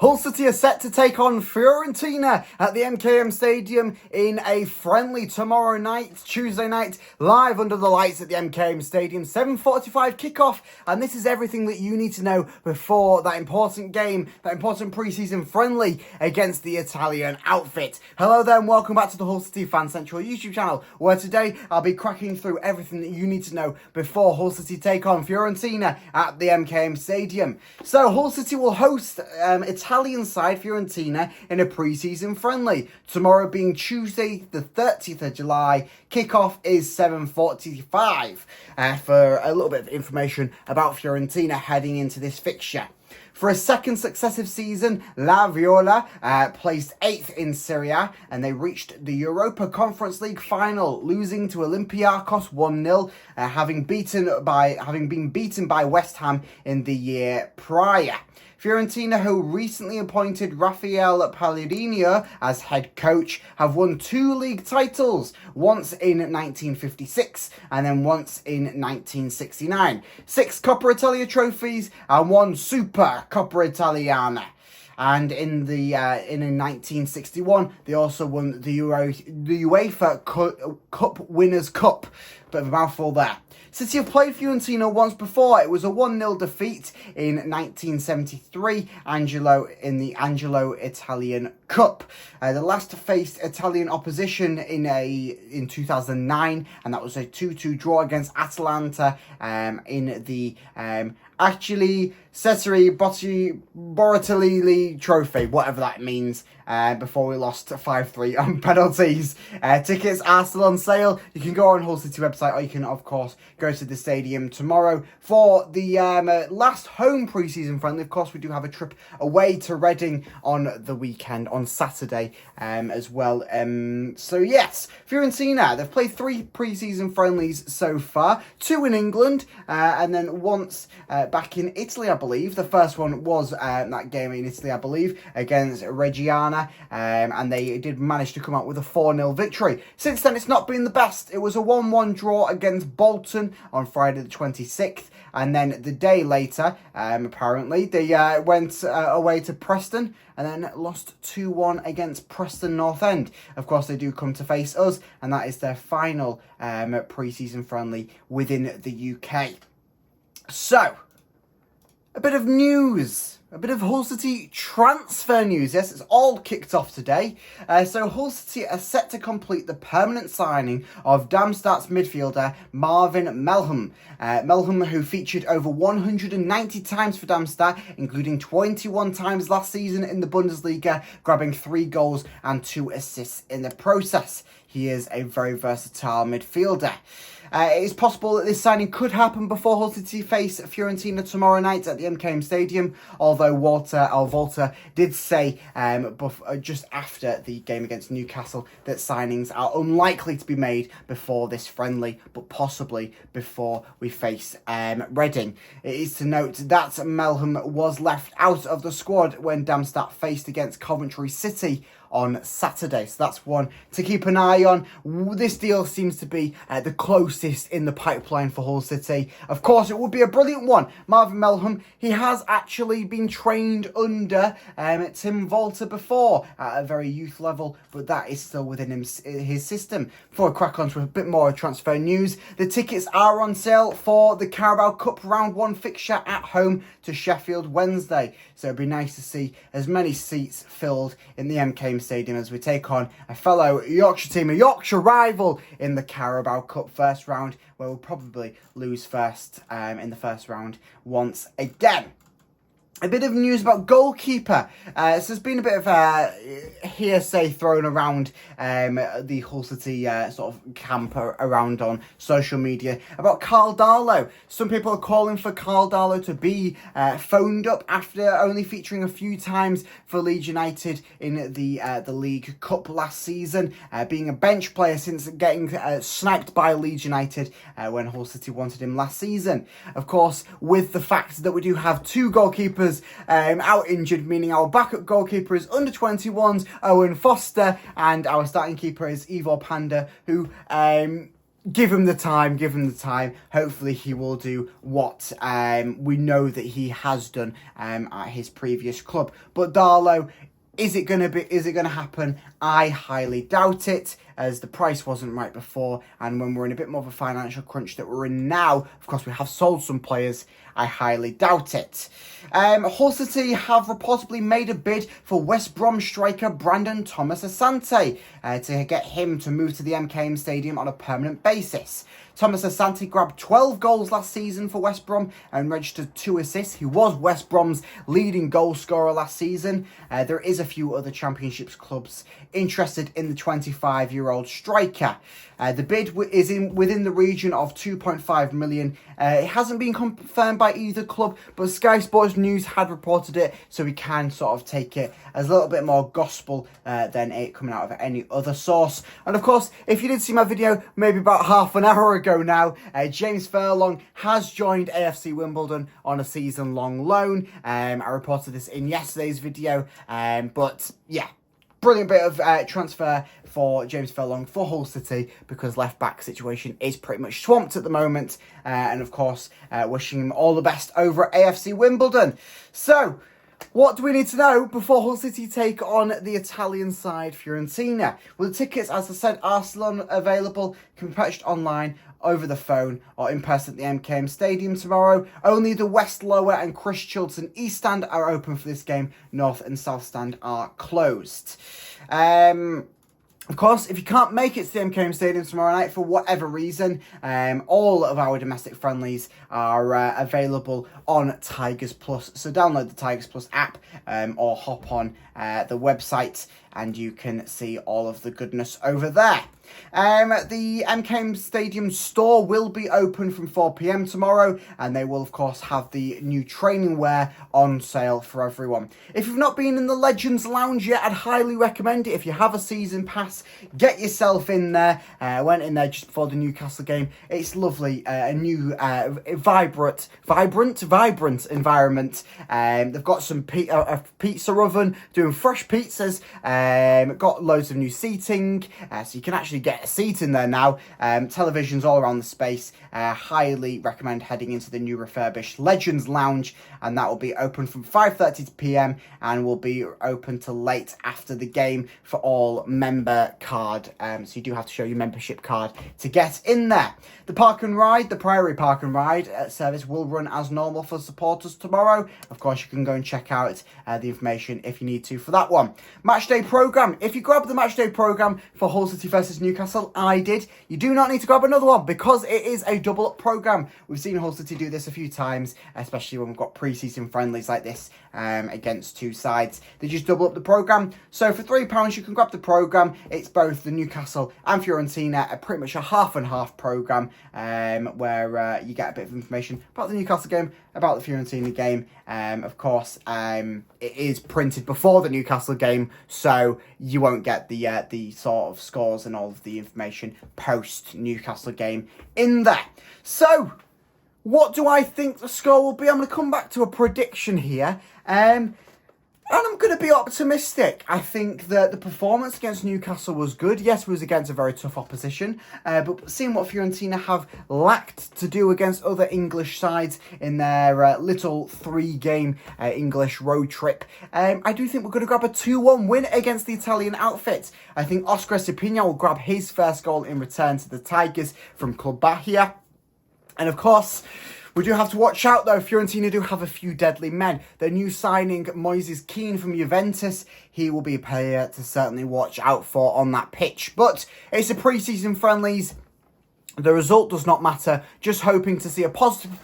Hull City are set to take on Fiorentina at the MKM Stadium in a friendly tomorrow night, Tuesday night, live under the lights at the MKM Stadium. 7:45 kickoff, and this is everything that you need to know before that important game, that important pre-season friendly against the Italian outfit. Hello there and welcome back to the HullCityFanCentral YouTube channel, where today I'll be cracking through everything that you need to know before Hull City take on Fiorentina at the MKM Stadium. So Hull City will host Italian side Fiorentina in a pre-season friendly. Tomorrow being Tuesday the 30th of July, kickoff is 7:45. For a little bit of information about Fiorentina heading into this fixture. For a second successive season, La Viola placed 8th in Serie A, and they reached the Europa Conference League final, losing to Olympiacos 1-0, having been beaten by West Ham in the year prior. Fiorentina, who recently appointed Rafael Palladino as head coach, have won 2 league titles, once in 1956 and then once in 1969. 6 Coppa Italia trophies and 1 Super Coppa Italiana. And in 1961, they also won the UEFA Cup Winners' Cup. Bit of a mouthful there. City have played Fiorentina once before. It was a 1-0 defeat in 1973 in the Angelo Italian Cup. The last faced Italian opposition in 2009, and that was a 2-2 draw against Atalanta in the actually Cesare Borratelli Trophy, whatever that means, before we lost 5-3 on penalties. Tickets are still on sale. You can go on Hull City website, or you can, of course, go to the stadium tomorrow for the last home pre-season friendly. Of course, we do have a trip away to Reading on the weekend, on Saturday as well. So, yes, Fiorentina, they've played 3 pre-season friendlies so far, 2 in England, and then once back in Italy, I believe. The first one was that game in Italy, I believe, against Reggiana, and they did manage to come out with a 4-0 victory. Since then, it's not been the best. It was a 1-1 draw against Bolton on Friday the 26th, and then the day later, apparently, they went away to Preston and then lost 2-1 against Preston North End. Of course, they do come to face us, and that is their final pre-season friendly within the UK. So, a bit of news. A bit of Hull City transfer news. Yes, it's all kicked off today. So Hull City are set to complete the permanent signing of Darmstadt's midfielder Marvin Melham. Melham, who featured over 190 times for Darmstadt, including 21 times last season in the Bundesliga, grabbing 3 goals and 2 assists in the process. He is a very versatile midfielder. It is possible that this signing could happen before Hull City face Fiorentina tomorrow night at the MKM Stadium, although Volta did say just after the game against Newcastle that signings are unlikely to be made before this friendly, but possibly before we face Reading. It is to note that Melham was left out of the squad when Darmstadt faced against Coventry City on Saturday. So that's one to keep an eye on. This deal seems to be the closest in the pipeline for Hull City. Of course, it would be a brilliant one. Marvin Melham, he has actually been trained under Tim Volta before at a very youth level, but that is still within his system. Before I crack on to a bit more transfer news, the tickets are on sale for the Carabao Cup Round 1 fixture at home to Sheffield Wednesday. So it'd be nice to see as many seats filled in the MKM Stadium as we take on a fellow Yorkshire team, a Yorkshire rival in the Carabao Cup first round, where we'll probably lose first in the first round once again. A bit of news about goalkeeper. So there's been a bit of hearsay thrown around the Hull City sort of camp around on social media about Carl Darlow. Some people are calling for Carl Darlow to be phoned up after only featuring a few times for Leeds United in the League Cup last season, being a bench player since getting sniped by Leeds United when Hull City wanted him last season. Of course, with the fact that we do have 2 goalkeepers out injured, meaning our backup goalkeeper is under 21s, Owen Foster, and our starting keeper is Ivor Panda, who give him the time, give him the time. Hopefully he will do what we know that he has done at his previous club. But Darlow, is it gonna happen? I highly doubt it, as the price wasn't right before, and when we're in a bit more of a financial crunch that we're in now, of course we have sold some players. I highly doubt it. Hull City have reportedly made a bid for West Brom striker Brandon Thomas Asante to get him to move to the MKM Stadium on a permanent basis. Thomas Asante grabbed 12 goals last season for West Brom and registered 2 assists. He was West Brom's leading goal scorer last season. There is a few other Championships clubs interested in the 25-year-old striker. The bid is within the region of 2.5 million. It hasn't been confirmed by either club, but Sky Sports News had reported it, so we can sort of take it as a little bit more gospel than it coming out of any other source. And of course, if you did see my video maybe about half an hour ago now, James Furlong has joined AFC Wimbledon on a season-long loan. I reported this in yesterday's video, but yeah. Brilliant bit of transfer for James Furlong for Hull City, because left-back situation is pretty much swamped at the moment. And of course, wishing him all the best over at AFC Wimbledon. So, what do we need to know before Hull City take on the Italian side, Fiorentina? Well, the tickets, as I said, are still available. Can be purchased online, over the phone, or in person at the MKM Stadium tomorrow. Only the West Lower and Chris Chilton East Stand are open for this game. North and South Stand are closed. Of course, if you can't make it to the MKM Stadium tomorrow night for whatever reason, all of our domestic friendlies are available on Tigers Plus. So download the Tigers Plus app or hop on the website and you can see all of the goodness over there. The MKM Stadium store will be open from 4 p.m. tomorrow, and they will, of course, have the new training wear on sale for everyone. If you've not been in the Legends Lounge yet, I'd highly recommend it. If you have a season pass, get yourself in there. I went in there just before the Newcastle game. It's lovely, a new, vibrant environment. They've got some a pizza oven doing fresh pizzas. Got loads of new seating, so you can actually get a seat in there now. Televisions all around the space. Highly recommend heading into the new refurbished Legends Lounge, and that will be open from 5:30 p.m. and will be open till late after the game for all member card. So you do have to show your membership card to get in there. The Park and Ride, the Priory Park and Ride service will run as normal for supporters tomorrow. Of course, you can go and check out the information if you need to for that one. Matchday programme. If you grab the Matchday programme for Hull City versus Newcastle, I did. You do not need to grab another one because it is a double-up programme. We've seen Hull City do this a few times, especially when we've got pre-season friendlies like this against two sides. They just double up the programme. So for £3, you can grab the programme. It's both the Newcastle and Fiorentina, pretty much a half and half programme where you get a bit of information about the Newcastle game, about the Fiorentina game. Of course, it is printed before the Newcastle game, so you won't get the sort of scores and all of the information post Newcastle game in there. So, what do I think the score will be? I'm going to come back to a prediction here. And I'm going to be optimistic. I think that the performance against Newcastle was good. Yes, it was against a very tough opposition. But seeing what Fiorentina have lacked to do against other English sides in their little 3-game English road trip, I do think we're going to grab a 2-1 win against the Italian outfit. I think Oscar Cipigna will grab his first goal in return to the Tigers from Club Bahia. And of course, we do have to watch out though. Fiorentina do have a few deadly men. Their new signing, Moises Kean from Juventus, he will be a player to certainly watch out for on that pitch. But it's a pre-season friendlies. The result does not matter. Just hoping to see a positive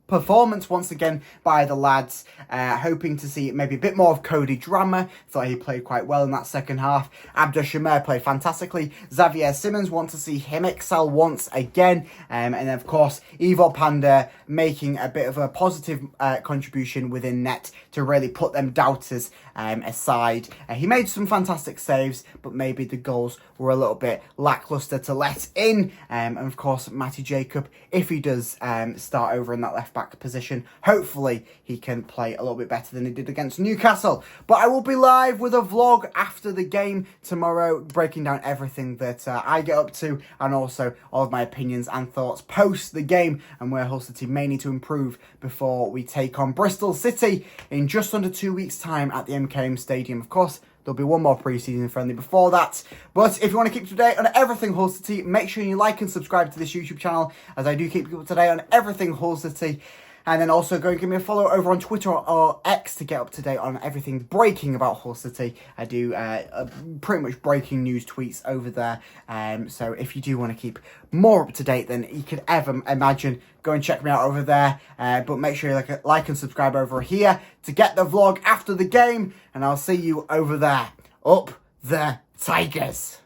performance once again by the lads. Hoping to see maybe a bit more of Cody Drama. Thought he played quite well in that second half. Abdul Shamer played fantastically. Xavier Simmons, want to see him excel once again. And of course, Ivo Panda making a bit of a positive contribution within net to really put them doubters aside. He made some fantastic saves, but maybe the goals were a little bit lackluster to let in. And of course, Matty Jacob, if he does start over in that left left-back position. Hopefully, he can play a little bit better than he did against Newcastle. But I will be live with a vlog after the game tomorrow, breaking down everything that I get up to, and also all of my opinions and thoughts post the game, and where Hull City may need to improve before we take on Bristol City in just under 2 weeks' time at the MKM Stadium. Of course, there'll be one more pre-season friendly before that. But if you want to keep up to date on everything Hull City, make sure you like and subscribe to this YouTube channel, as I do keep you up to date on everything Hull City. And then also go and give me a follow over on Twitter or X to get up to date on everything breaking about Hull City. I do pretty much breaking news tweets over there. So if you do want to keep more up to date than you could ever imagine, go and check me out over there. But make sure you like and subscribe over here to get the vlog after the game. And I'll see you over there. Up the Tigers!